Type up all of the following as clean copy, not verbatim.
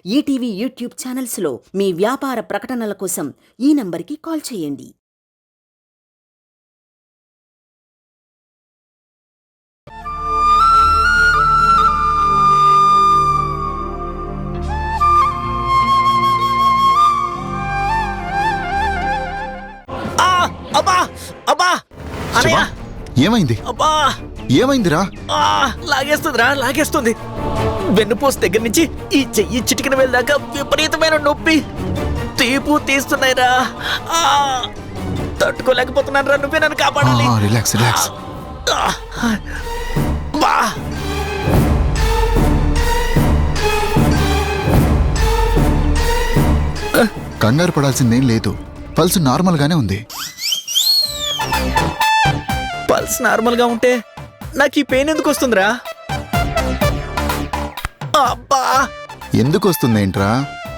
ETV YouTube ఛానల్స్లో మీ వ్యాపార ప్రకటనల కోసం ఈ నంబర్కి కాల్ చేయండి. అబ్బా అబ్బా శివా, ఏమైంది? అబ్బా ఏమైందిరా? లాగేస్తుంది. వెన్నుపోసు దగ్గర నుంచి ఈ చెయ్యి చిటికిన వెళ్ళాక విపరీతమైన నొప్పి, తీపు తీస్తున్నాయిరా. తట్టుకోలేకపోతున్నాను రా, నువ్వే నన్ను కాపాడాలి. Relax relax. బా కంగారు పడాల్సిందేం లేదు, పల్స్ నార్మల్ గానే ఉంది. పల్స్ నార్మల్ గా ఉంటే నాకు ఈ పెయిన్ ఎందుకు వస్తుందిరా? అబ్బా ఎందుకు వస్తుందేంట్రా?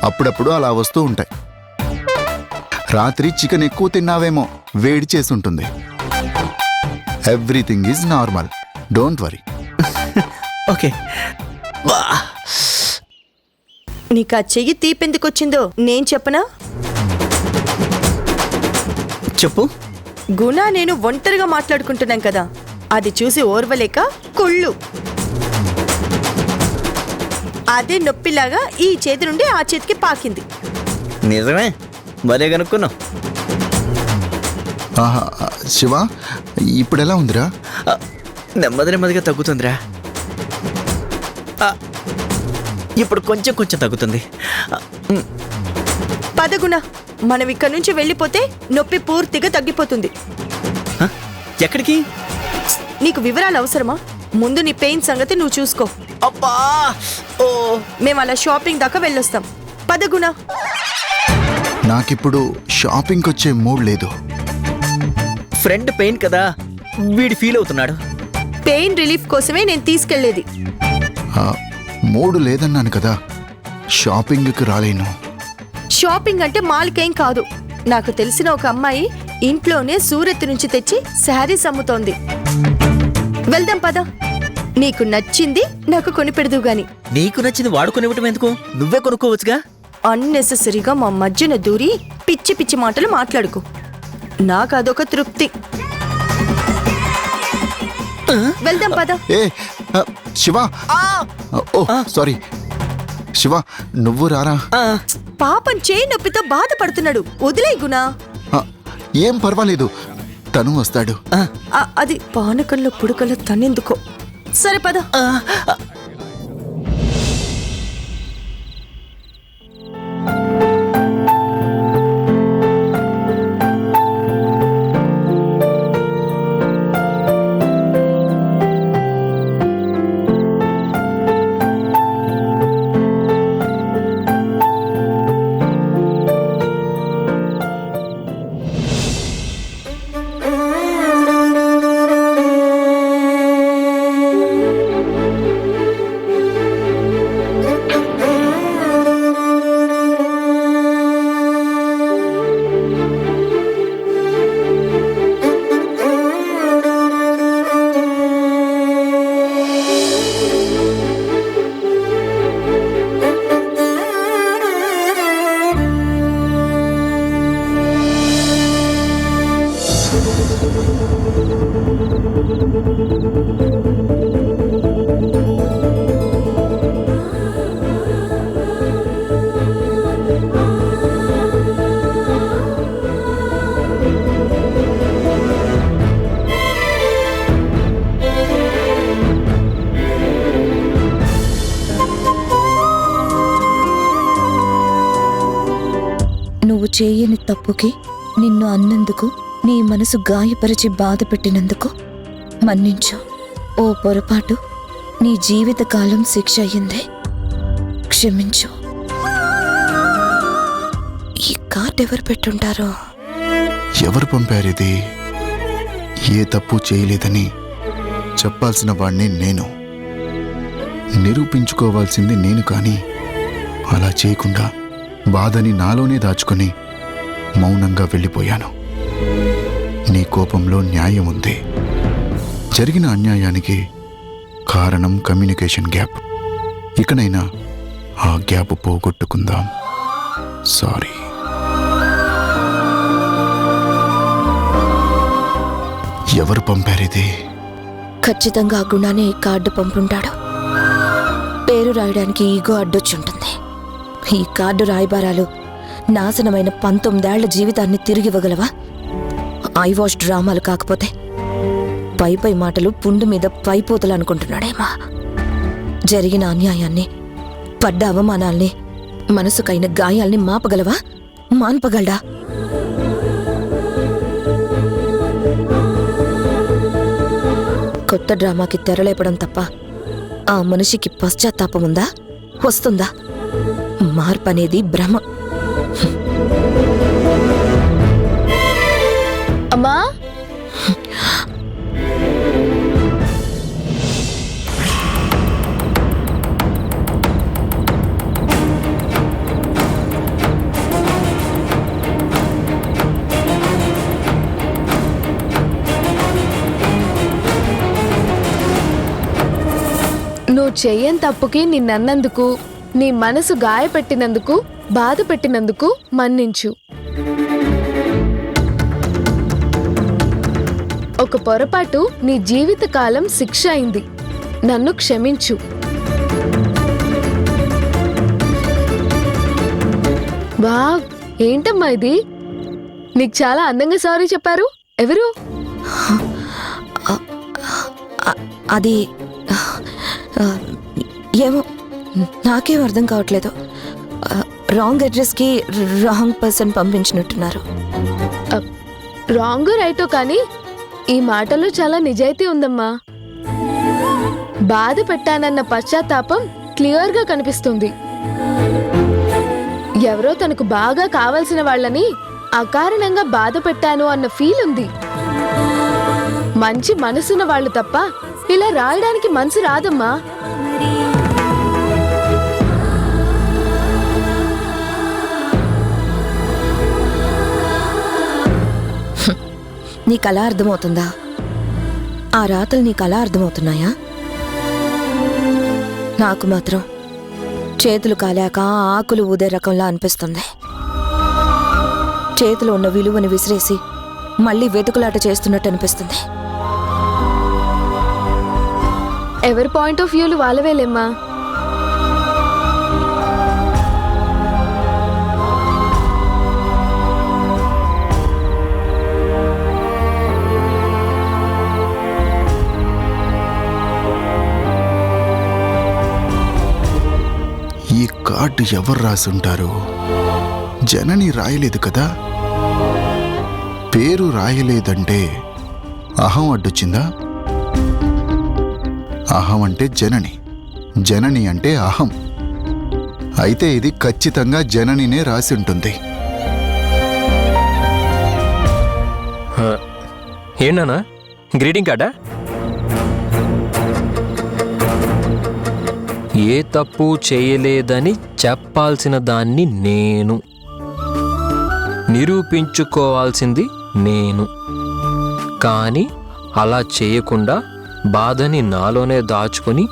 అప్పుడప్పుడు అలా వస్తూ ఉంటాయి. రాత్రి చికెన్ ఎక్కువ తిన్నావేమో, వేడి చేసి ఉంటుంది. Everything is normal, don't worry. Okay. బా నీకు ఆ చెయ్యి తీపెందుకొచ్చిందో నేను చెప్పనా? చెప్పు. గుణ నేను ఒంటరిగా మాట్లాడుకుంటున్నాం కదా, అది చూసి ఓర్వలేక కుళ్ళు. అదే నొప్పిలాగా ఈ చేతి నుండి ఆ చేతికి పాకింది. నిజమే, భలే కనుక్కున్నావు. ఆహా, శివ ఇప్పుడు ఎలా ఉందిరా? నెమ్మదిగా తగ్గుతుందిరా. ఇప్పుడు కొంచెం తగ్గుతుంది. పద గుణ, మనం ఇక్కడి నుంచి వెళ్ళిపోతే నొప్పి పూర్తిగా తగ్గిపోతుంది. ఎక్కడికి? నీకు వివరాలు అవసరమా? ముందు నీ పెయిన్ సంగతి నువ్వు చూసుకో. అబ్బా ఓ, మేము అలా షాపింగ్ దాకా వెళ్ళొస్తాం. పద గుణ. నాకిప్పుడు షాపింగ్కి వచ్చే మూడ్ లేదు. ఫ్రెండ్ పెయిన్ కదా, వీడి ఫీల్ అవుతున్నాడు. పెయిన్ రిలీఫ్ కోసమే నేను తీసుకెళ్లేది. మూడు లేదన్నాను కదా, షాపింగ్కి రాలేను. షాపింగ్ అంటే మాల్కేం కాదు. నాకు తెలిసిన ఒక అమ్మాయి ఇంట్లోనే సూరత్ నుంచి తెచ్చి శారీస్ అమ్ముతోంది. వెళ్దాం పద. నీకు నచ్చింది నాకు కొనిపెడదు గాని. నీకు నచ్చింది వాడుకొనివ్వటం ఎందుకు? నువ్వే కొనుక్కోవచ్చుగా. అన్నెసెసరీగా మా మధ్యన దూరి పిచ్చి పిచ్చి మాటలు మాట్లాడుకో. నాకు అదొక తృప్తి. వెళ్దాం పద. ఏ శివ, ఓ సారీ శివ, నువ్వు రారా. పాపం చేయి నొప్పితో బాధపడుతున్నాడు, వదిలే గునా. ఏం పర్వాలేదు, తను వస్తాడు. అది పానకంలో పుడకలో తనెందుకో. సరే పద. నువ్వు చేయని తప్పుకి నిన్ను అన్నందుకు, నీ మనసు గాయపరిచి బాధ పెట్టినందుకు మన్నించు. ఓ పొరపాటు నీ జీవితకాలం శిక్ష అయ్యింది, క్షమించు. ఈ కార్డ్ ఎవరు పెట్టుంటారో? ఎవరు పంపారిది? ఏ తప్పు చేయలేదని చెప్పాల్సిన వాడిని నేను, నిరూపించుకోవాల్సింది నేను. కానీ అలా చేయకుండా బాధని నాలోనే దాచుకొని మౌనంగా వెళ్ళిపోయాను. నీ కోపంలో న్యాయం ఉంది. జరిగిన అన్యాయానికి కారణం కమ్యూనికేషన్ గ్యాప్. ఇకనైనా ఆ గ్యాప్ పోగొట్టుకుందాం. సారీ. ఎవరు పంపారిది? ఖచ్చితంగా ఆ గుణాన్ని ఈ కార్డు పంపుంటాడు. పేరు రాయడానికి ఈగో అడ్డొచ్చుంటుంది. ఈ కార్డు రాయబారాలు నాశనమైన 19 ఏళ్ల జీవితాన్ని తిరిగివ్వగలవా? ఐ వాష్ డ్రామాలు కాకపోతే పై మాటలు పుండు మీద పైపోతలు అనుకుంటున్నాడేమా. జరిగిన అన్యాయాన్ని, పడ్డ అవమానాల్ని, మనసుకైన గాయాల్ని మాపగలవా? మాన్పగలడా? కొత్త డ్రామాకి తెరలేపడం తప్ప ఆ మనిషికి పశ్చాత్తాపం ఉందా? వస్తుందా? మార్పనేది భ్రమ. అమ్మా, నువ్వు చెయ్యని తప్పుకి నిన్నన్నందుకు, నీ మనసు గాయపెట్టినందుకు, బాధ పెట్టినందుకు మన్నించు. ఒక పొరపాటు నీ జీవితకాలం శిక్ష అయింది. నన్ను క్షమించు. వావ్, ఏంటమ్మా ఇది? నీకు చాలా అందంగా సారీ చెప్పారు. ఎవరు? అది ఏమో, నాకేం అర్థం కావట్లేదు. రాంగ్ అడ్రస్కి రాంగ్ పర్సన్ పంపించినట్టున్నారు. రాంగ్ రైటో కానీ ఈ మాటలో చాలా నిజాయితీ ఉందమ్మా. బాధ పెట్టానన్న పశ్చాత్తాపం క్లియర్గా కనిపిస్తుంది. ఎవరో తనకు బాగా కావలసిన వాళ్ళని అకారణంగా బాధ పెట్టాను అన్న ఫీల్ ఉంది. మంచి మనసున్న వాళ్ళు తప్ప ఇలా రాయడానికి మనసు రాదమ్మా. నీకలా అర్థమవుతుందా? ఆ రాతలు నీకలా అర్థమవుతున్నాయా? నాకు మాత్రం చేతులు కాలాక ఆకులు ఊదే రకంలా అనిపిస్తుంది. చేతిలో ఉన్న విలువని విసిరేసి మళ్ళీ వెతుకులాట చేస్తున్నట్టు అనిపిస్తుంది. ఎవరి పాయింట్ ఆఫ్ వ్యూలు వాళ్ళవేలేమ్మా. ఈ కార్డు ఎవరు రాసుంటారు? జనని రాయలేదు కదా. పేరు రాయలేదంటే అహం అడ్డొచ్చిందా? అహం అంటే జనని, జనని అంటే అహం. అయితే ఇది ఖచ్చితంగా జననినే రాసి ఉంటుంది. ఏంటన్నా గ్రీటింగ్ కార్డా? ఏ తప్పు చేయలేదని చెప్పాల్సిన దాన్ని నేను, నిరూపించుకోవాల్సింది నేను. కానీ అలా చేయకుండా బాధని నాలోనే దాచుకొని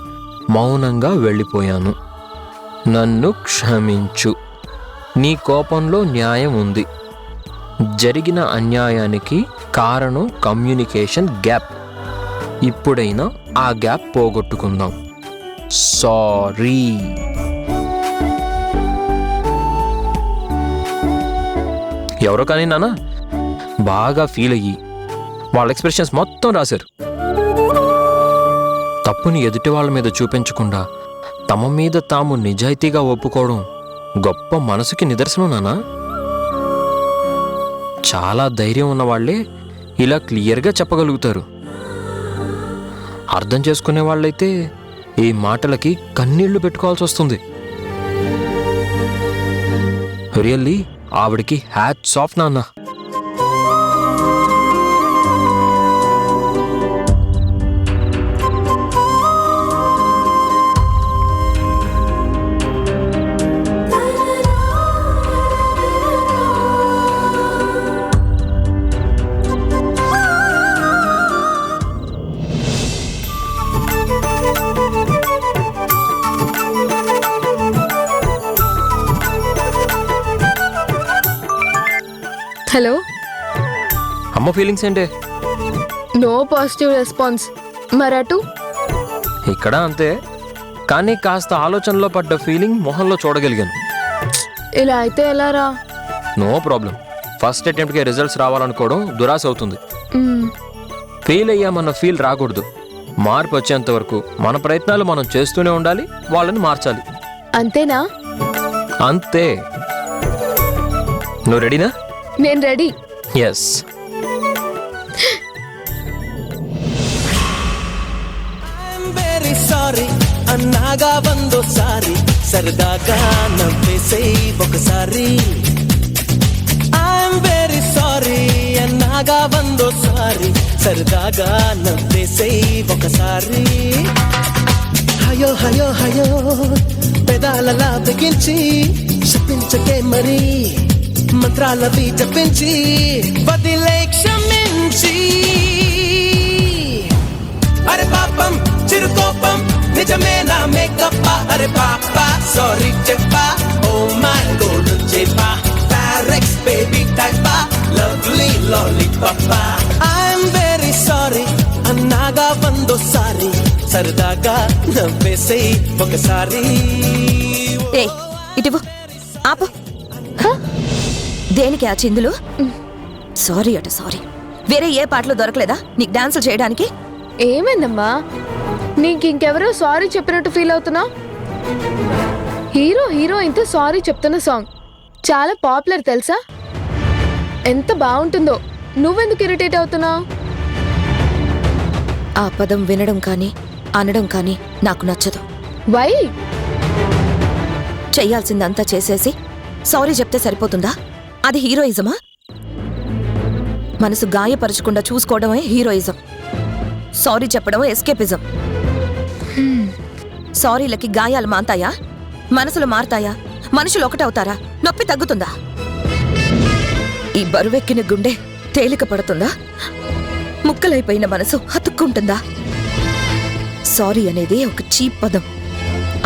మౌనంగా వెళ్ళిపోయాను. నన్ను క్షమించు. నీ కోపంలో న్యాయం ఉంది. జరిగిన అన్యాయానికి కారణం కమ్యూనికేషన్ గ్యాప్. ఇప్పుడైనా ఆ గ్యాప్ పోగొట్టుకుందాం. సారీ. ఎవరో కానీ నాన్న బాగా ఫీల్ అయ్యి వాళ్ళ ఎక్స్ప్రెషన్స్ మొత్తం రాశారు. తప్పుని ఎదుటి వాళ్ళ మీద చూపించకుండా తమ మీద తాము నిజాయితీగా ఒప్పుకోవడం గొప్ప మనసుకి నిదర్శనం నాన్న. చాలా ధైర్యం ఉన్న వాళ్ళే ఇలా క్లియర్గా చెప్పగలుగుతారు. అర్థం చేసుకునే వాళ్ళైతే ఈ మాటలకి కన్నీళ్లు పెట్టుకోవాల్సి వస్తుంది. రియల్లీ ఆవిడికి హ్యాట్స్ ఆఫ్ నాన్న. హలో. అమ్మ ఫీలింగ్స్ ఏంటి? No positive response. మరటు ఇక్కడ అంతే, కానీ కాస్త ఆలోచనలో పడ్డ ఫీలింగ్ మొహంలో చూడగలిగాను. ఇలా అయితే ఎలా రా? No problem. ఫస్ట్ అటెంప్ట్కే రిజల్ట్స్ రావాలనుకోవడం దురాశ అవుతుంది. ఫెయిల్ అయ్యామన్న ఫీల్ రాకూడదు. మార్పు వచ్చేంత వరకు మన ప్రయత్నాలు మనం చేస్తూనే ఉండాలి, వాళ్ళని మార్చాలి. అంతేనా? అంతే. నువ్వు రెడీనా? నేను రెడీ. ఎస్. సారీ అన్నాగా వందోసారి సరదాగా నవ్వేసేయ్ ఒకసారి. ఐఎమ్ వెరీ సారీ అన్నాగా వందోసారి సరదాగా నవ్వేసేయ్ ఒకసారి. హయో హయో హయో పెదాలలా బిగించి శపించకే మరి మంత్రాలవి జపించి వదిలే క్షమించి. అరే పాపం చిరుకోపం నిజమేనా మేకప్ప. అరే పాపా సారీ చెప్పా. ఓ మై గోల్డ్ చెప్పా. పారెక్స్ బేబీ టైపా లవ్లీ లాలీపాప. ఐఎమ్ వెరీ సారీ అన్నాగా వందోసారి సరదాగా నవ్వేసేయ్ ఒకసారి. ఏ ఇటువు, ఆపు. దేనికి ఆ చిందులు? సారీ అట సారీ. వేరే ఏ పాటలు దొరకలేదా నీకు డాన్సులు చేయడానికి? ఏమైందమ్మా? నీకు ఇంకెవరో సారీ చెప్పినట్టు ఫీల్ అవుతున్నా? హీరోయిన్తో సారీ చెప్తున్న సాంగ్ చాలా పాపులర్ తెలుసా? ఎంత బాగుంటుందో. నువ్వెందుకు ఇరిటేట్ అవుతున్నావు? ఆ పదం వినడం కానీ అనడం కానీ నాకు నచ్చదు. వై? చెయ్యాల్సిందంతా చేసేసి సారీ చెప్తే సరిపోతుందా? అది హీరోయిజమా? మనసు గాయపరచకుండా చూసుకోవడమే హీరోయిజం. సారీ చెప్పడం ఎస్కేపిజం. సారీలకి గాయాలు మాంతాయా? మనసులు మారతాయా? మనుషులు ఒకటవుతారా? నొప్పి తగ్గుతుందా? ఈ బరువెక్కిన గుండె తేలిక పడుతుందా? ముక్కలైపోయిన మనసు హత్తుక్కుంటుందా? సారీ అనేది ఒక చీప్ పదం.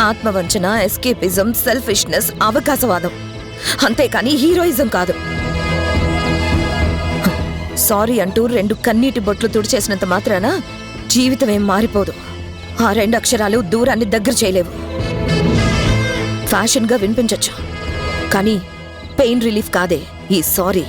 ఆత్మవంచన, ఎస్కేపిజం, సెల్ఫిష్నెస్, అవకాశవాదం. అంతేకాని హీరోయిజం కాదు. సారీ అంటూ 2 కన్నీటి బొట్లు తుడిచేసినంత మాత్రాన జీవితం ఏం మారిపోదు. ఆ 2 అక్షరాలు దూరాన్ని దగ్గర చేయలేవు. ఫ్యాషన్గా వినిపించచ్చు, కానీ పెయిన్ రిలీఫ్ కాదే ఈ సారీ.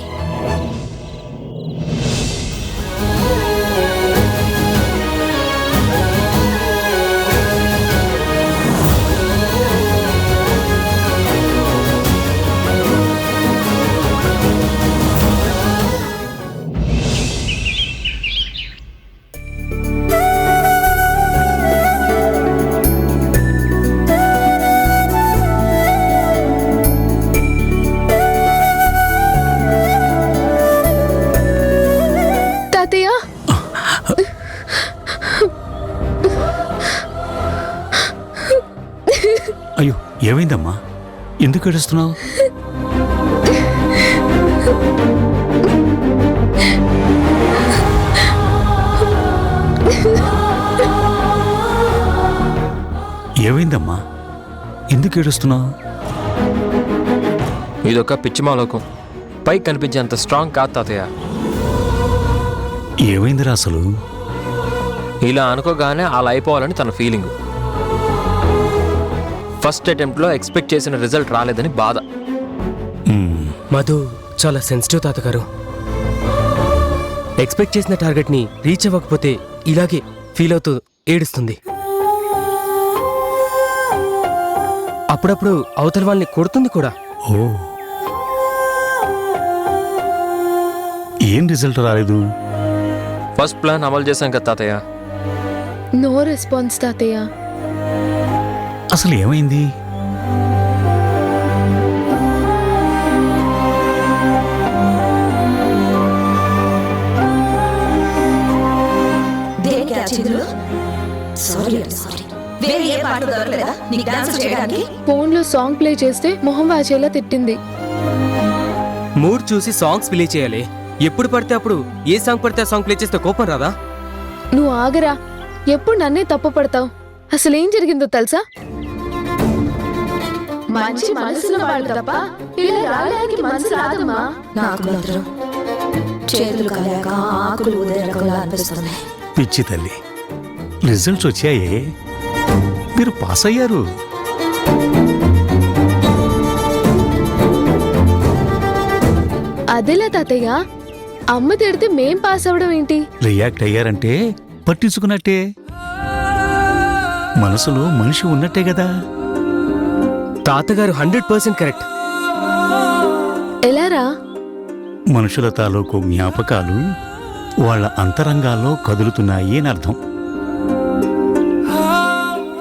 అయ్యో ఏమైందమ్మా? ఎందుకు ఏడుస్తున్నావు? ఏమైందమ్మా? ఎందుకు ఏడుస్తున్నావు? ఇదొక పిచ్చిమాలోకం. పైకి కనిపించేంత స్ట్రాంగ్ కాదు తాతయ్య. ఏమైందిరా అసలు? ఇలా అనుకోగానే అలా అయిపోవాలని తన ఫీలింగ్. ఫస్ట్ అటెంప్ట్లో ఎక్స్పెక్ట్ చేసిన రిజల్ట్ రాలేదని బాధ. మధు చాలా సెన్సిటివ్ తాతగారు. ఎక్స్పెక్ట్ చేసిన టార్గెట్ని రీచ్ అవ్వకపోతే ఇలాగే ఫీల్ అవుతూ ఏడుస్తుంది. అప్పుడప్పుడు అవతల వాళ్ళని కొడుతుంది కూడా. ఓ, ఏం రిజల్ట్ రాలేదు? ఫస్ట్ ప్లాన్ అమలు చేశాం కదా తాతయ్య. నో రెస్పాన్స్ తాతయ్య. అసలు ఏమైంది? దేనికి ఆ చిందులు? సారీ అంటే సారీ. వేరే ఏ పాటలు దొరకలేదా నీకు డాన్స్ చేయడానికి? ఫోన్లో సాంగ్ ప్లే చేస్తే మొహం వాచేలా తిట్టింది. మూడ్ చూసి సాంగ్స్ ప్లే చేయాలి. ఎప్పుడు పడితే అప్పుడు ఏ సాంగ్ పడితే ఆ సాంగ్ ప్లే చేస్తే కోపం రాదా? నువ్వు ఆగరా. ఎప్పుడు నన్నే తప్పు పడతావు. అసలేం జరిగిందో తెలుసా? మంచి మనసున్న వాళ్ళు తప్ప ఇలా రాయడానికి మనసు రాదమ్మా. నాకు మాత్రం చేతులు కలక ఆకులు ఉదే రకంగా అనిపిస్తుంది. పిచ్చి తల్లి, రిజల్ట్స్ వచ్చాయే, మీరు పాస్ అయ్యారు. అదేలా తాతయ్య, అమ్మ తిడితే మేం పాస్ అవడం ఏంటి? రియాక్ట్ అయ్యారంటే పట్టించుకున్నట్టే, మనసులో మనిషి ఉన్నట్టే కదా. తాతగారు 100% కరెక్ట్. ఎలారా? మనుషుల తాలూకు జ్ఞాపకాలు వాళ్ళ అంతరంగాల్లో కదులుతున్నాయి అని అర్థం.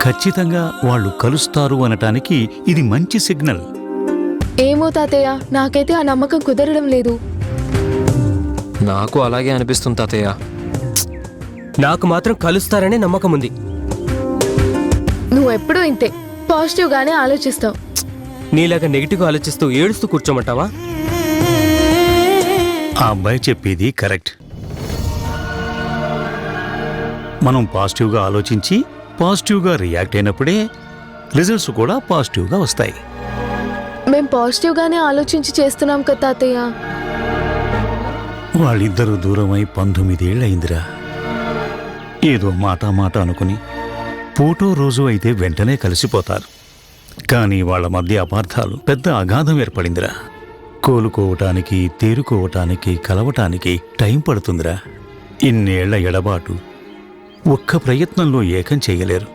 ఖచ్చితంగా వాళ్ళు కలుస్తారు అనటానికి ఇది మంచి సిగ్నల్. ఏమో తాతయ్య, నాకైతే ఆ నమ్మకం కుదరడం లేదు. నాకు అలాగే అనిపిస్తుంది తాతయ్య. నాకు మాత్రం కలుస్తారనే నమ్మకం ఉంది. నువ్వు ఎప్పుడూ ఇంతే, పాజిటివ్ గానే ఆలోచిస్తావు. నీలాగా నెగిటివ్గా ఆలోచిస్తూ ఏడుస్తూ కూర్చోమంటావా? ఆ అబ్బాయి చెప్పేది కరెక్ట్. మనం పాజిటివ్గా ఆలోచించి పాజిటివ్గా రియాక్ట్ అయినప్పుడే రిజల్ట్స్ కూడా పాజిటివ్గా వస్తాయి. మేం పాజిటివ్ గానే ఆలోచించి చేస్తున్నాం కదా తాతయ్య. వాళ్ళిద్దరూ దూరమై 19 ఏళ్ళయిందిరా. ఏదో మాట అనుకుని ఫోటో రోజు అయితే వెంటనే కలిసిపోతారు. కానీ వాళ్ళ మధ్య అపార్థాలు, పెద్ద అగాధం ఏర్పడిందిరా. కోలుకోవటానికి, తేరుకోవటానికి, కలవటానికి టైం పడుతుందిరా. ఇన్నేళ్ల ఎడబాటు ఒక్క ప్రయత్నంలో ఏకం చేయలేరు.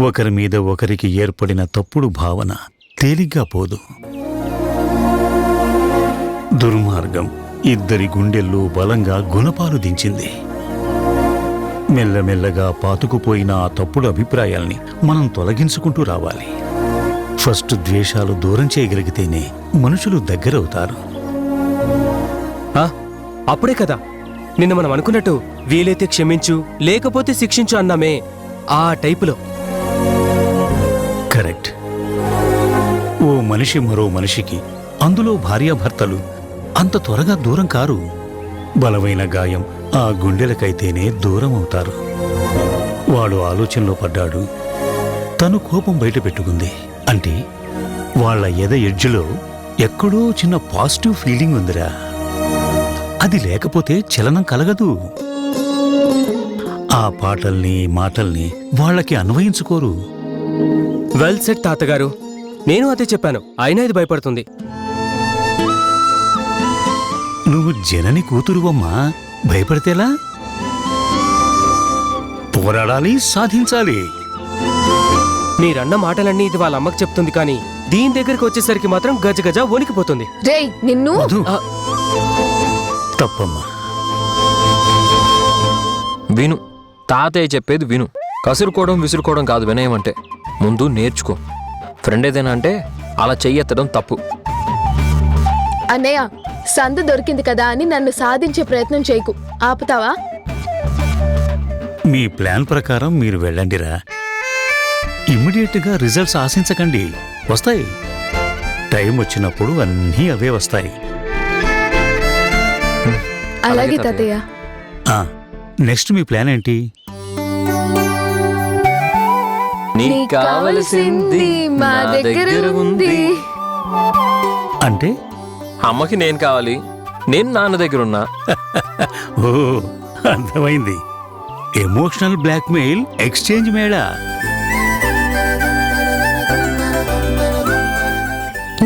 ఒకరి మీద ఒకరికి ఏర్పడిన తప్పుడు భావన తేలిగ్గా పోదు. దుర్మార్గం ఇద్దరి గుండెల్లో బలంగా గుణపాలు దించింది. మెల్లమెల్లగా పాతుకుపోయిన ఆ తప్పుడు అభిప్రాయాల్ని మనం తొలగించుకుంటూ రావాలి. ఫస్ట్ ద్వేషాలు దూరం చేయగలిగితేనే మనుషులు దగ్గరవుతారు. అప్పుడే కదా నిన్న మనం అనుకున్నట్టు వీలైతే క్షమించు, లేకపోతే శిక్షించు అన్నామే, ఆ టైపులో. కరెక్ట్. ఓ మనిషి మరో మనిషికి, అందులో భార్యాభర్తలు అంత త్వరగా దూరం కారు. బలమైన గాయం ఆ గుండెలకైతేనే దూరం అవుతారు. వాడు ఆలోచనలో పడ్డాడు, తను కోపం బయట పెట్టుకుంది అంటే వాళ్ళ ఎద ఎడ్జ్లో ఎక్కడో చిన్న పాజిటివ్ ఫీలింగ్ ఉందిరా. అది లేకపోతే చలనం కలగదు. ఆ పాటల్ని, మాటల్ని వాళ్ళకి అన్వయించుకోరు. వెల్ సెట్ తాతగారు, నేను అదే చెప్పాను, అయినా ఇది భయపడుతుంది. నువ్వు జనని కూతురువమ్మా, భయపడితేలా? పోరాడాలి, సాధించాలి. మీరన్న మాటలన్నీ ఇది వాళ్ళ అమ్మకి చెప్తుంది, కానీ దీని దగ్గరికి వచ్చేసరికి మాత్రం గజగజ వణికిపోతుంది. రేయ్ నిన్ను! మధు, తప్పమ్మా. విను, తాతయ్య చెప్పేది విను. కసురుకోవడం విసురుకోవడం కాదు వినయం అంటే. ముందు నేర్చుకో. ఫ్రెండ్ ఏదైనా అంటే అలా చెయ్యెత్తడం తప్పు. అన్నయ్య, సందు దొరికింది కదా అని నన్ను సాధించే ప్రయత్నం చేయకు, ఆపుతావా? మీ ప్లాన్ ప్రకారం మీరు వెళ్ళండిరా. ఇమ్మీడియట్గా రిజల్ట్స్ ఆశించకండి, వస్తాయి. టైం వచ్చినప్పుడు అన్నీ అవే వస్తాయి. అలాగే తాతయ్య. నెక్స్ట్ మీ ప్లాన్ ఏంటి? నీకు కావలసింది మా దగ్గర ఉంది. అంటే అమ్మకి నేను కావాలి, నేను నాన్న దగ్గర ఉన్నా. ఓ, అర్థమైంది. Emotional blackmail exchange Mela.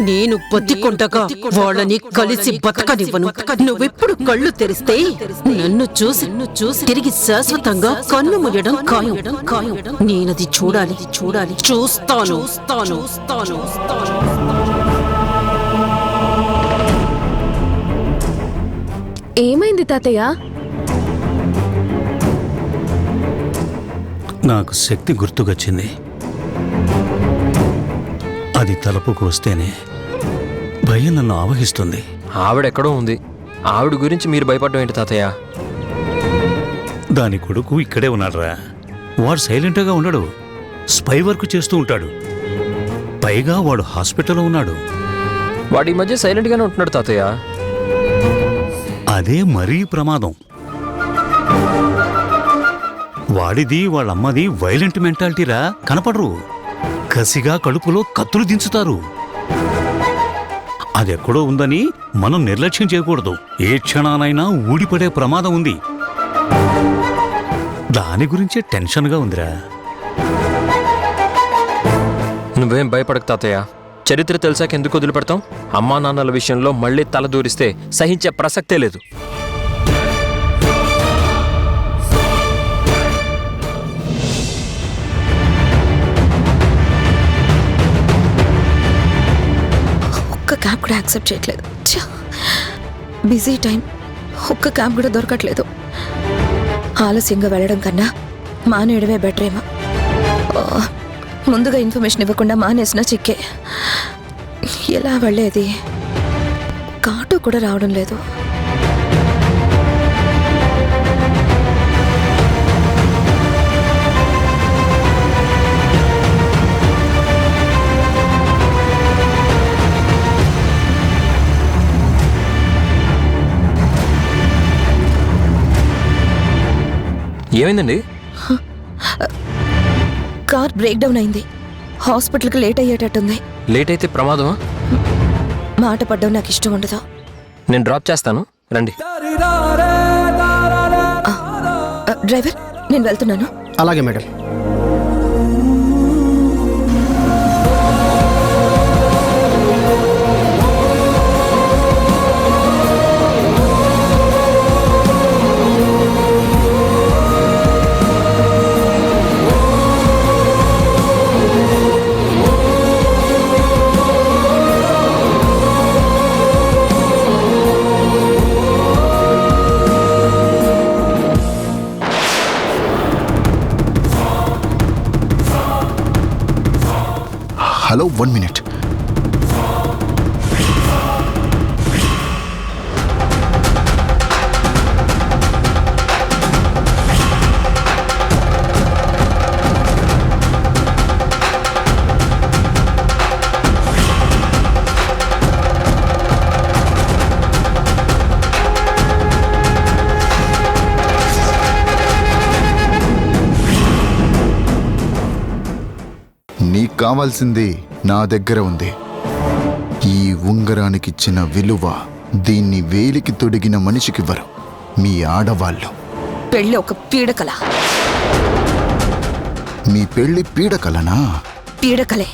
నేను బతికుండగా వాళ్ళని కలిసి బతకనివ్వను. నువ్వెప్పుడు కళ్ళు తెరిస్తే నన్ను చూసి తిరిగి శాశ్వతంగా కన్ను ముయ్యడం ఖాయం. నేనది చూడాలి. చూస్తాను. ఏమైంది తాతయ్య? నాకు శక్తి గుర్తుకొచ్చింది. అది తలపుకు వస్తేనే భయం నన్ను ఆవహిస్తుంది. ఆవిడెక్కడో ఉంది, ఆవిడ గురించి మీరు భయపడడం ఏంటి తాతయ్య? దాని కొడుకు ఇక్కడే ఉన్నాడురా. వాడు సైలెంట్గా ఉండడు, స్పై వర్క్ చేస్తూ ఉంటాడు. పైగా వాడు హాస్పిటల్లో ఉన్నాడు. వాడి ఈ మధ్య సైలెంట్గానే ఉంటున్నాడు తాతయ్య. అదే మరీ ప్రమాదం. వాడిది వాళ్ళమ్మది వైలెంట్ మెంటాలిటీరా, కనపడరు. కసిగా కడుపులో కత్తులు దించుతారు. అదెక్కడో ఉందని మనం నిర్లక్ష్యం చేయకూడదు. ఏ క్షణానైనా ఊడిపడే ప్రమాదం ఉంది. దాని గురించే టెన్షన్గా ఉందిరా. నువ్వేం భయపడకు తాతయ్య. చరిత్ర తెలిసాక ఎందుకు వదిలిపెడతాం? అమ్మా నాన్నల విషయంలో మళ్ళీ తల దూరిస్తే సహించే ప్రసక్తే లేదు. ఒక్క క్యాబ్ కూడా యాక్సెప్ట్ చేయట్లేదు. బిజీ టైం, ఒక్క క్యాబ్ కూడా దొరకట్లేదు. ఆలస్యంగా వెళ్ళడం కన్నా మానేయడమే బెటర్ ఏమో. ముందుగా ఇన్ఫర్మేషన్ ఇవ్వకుండా మానేసిన చిక్కే. ఎలా వెళ్ళేది? కాటు కూడా రావడం లేదు. ఏమైందండి? కార్ బ్రేక్ డౌన్ అయింది. హాస్పిటల్కి లేట్ అయ్యేటట్టుంది. లేట్ అయితే ప్రమాదమా? మాట పడ్డం నాకు ఇష్టం ఉండదు. నేను డ్రాప్ చేస్తాను, రండి. డ్రైవర్, నేను వెళ్తున్నాను. అలాగే మేడం. Hello, 1 minute. నీకు కావాల్సింది నా దగ్గర ఉంది. ఈ ఉంగరానికిచ్చిన విలువ దీన్ని వేలికి తొడిగిన మనిషికివ్వరు, మీ ఆడవాళ్ళు. పెళ్ళి ఒక పీడకల. మీ పెళ్లి పీడకలనా? పీడకలే.